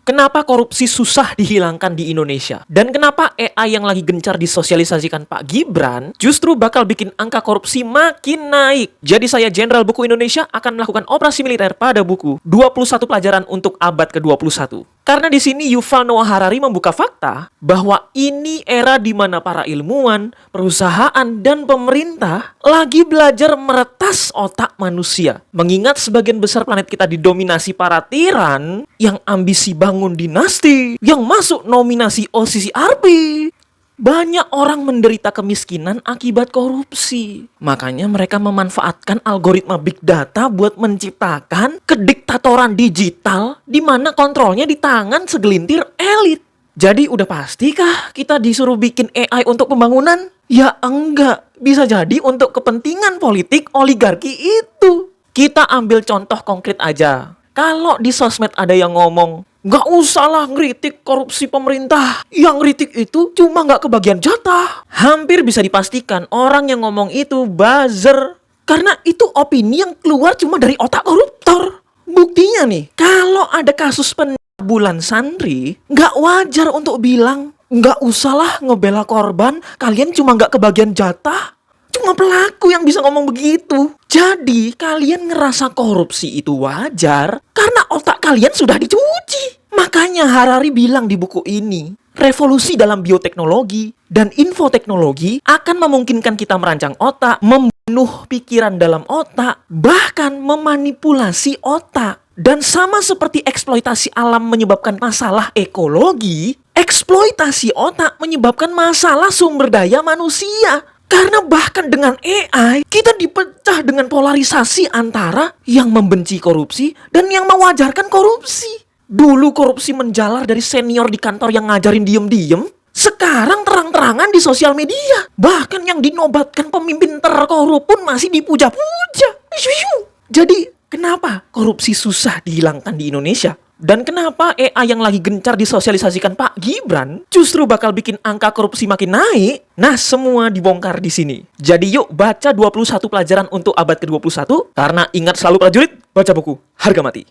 Kenapa korupsi susah dihilangkan di Indonesia? Dan kenapa AI yang lagi gencar disosialisasikan Pak Gibran justru bakal bikin angka korupsi makin naik? Jadi saya Jenderal Buku Indonesia akan melakukan operasi militer pada buku 21 pelajaran untuk abad ke-21. Karena di sini Yuval Noah Harari membuka fakta bahwa ini era di mana para ilmuwan, perusahaan, dan pemerintah lagi belajar meretas otak manusia. Mengingat sebagian besar planet kita didominasi para tiran yang ambisi bangun dinasti, yang masuk nominasi OCCRP. Banyak orang menderita kemiskinan akibat korupsi. Makanya mereka memanfaatkan algoritma big data buat menciptakan kediktatoran digital di mana kontrolnya di tangan segelintir elit. Jadi udah pastikah kita disuruh bikin AI untuk pembangunan? Ya enggak, bisa jadi untuk kepentingan politik oligarki itu. Kita ambil contoh konkret aja. Kalau di sosmed ada yang ngomong, nggak usah lah ngeritik korupsi pemerintah. Yang ngeritik itu cuma nggak kebagian jatah. Hampir bisa dipastikan orang yang ngomong itu buzzer. Karena itu opini yang keluar cuma dari otak koruptor. Buktinya nih, kalau ada kasus pencabulan santri, nggak wajar untuk bilang, nggak usah lah ngebela korban, kalian cuma nggak kebagian jatah. Cuma pelaku yang bisa ngomong begitu. Jadi kalian ngerasa korupsi itu wajar karena otak kalian sudah dicuci. Makanya Harari bilang di buku ini, revolusi dalam bioteknologi dan infoteknologi akan memungkinkan kita merancang otak, membunuh pikiran dalam otak, bahkan memanipulasi otak. Dan sama seperti eksploitasi alam menyebabkan masalah ekologi, eksploitasi otak menyebabkan masalah sumber daya manusia. Karena bahkan dengan AI, kita dipecah dengan polarisasi antara yang membenci korupsi dan yang mewajarkan korupsi. Dulu korupsi menjalar dari senior di kantor yang ngajarin diem-diem, sekarang terang-terangan di sosial media. Bahkan yang dinobatkan pemimpin terkorup pun masih dipuja-puja. Jadi, kenapa korupsi susah dihilangkan di Indonesia? Dan kenapa AI yang lagi gencar disosialisasikan Pak Gibran justru bakal bikin angka korupsi makin naik? Nah, semua dibongkar di sini. Jadi yuk baca 21 pelajaran untuk abad ke-21 karena ingat selalu prajurit, baca buku harga mati.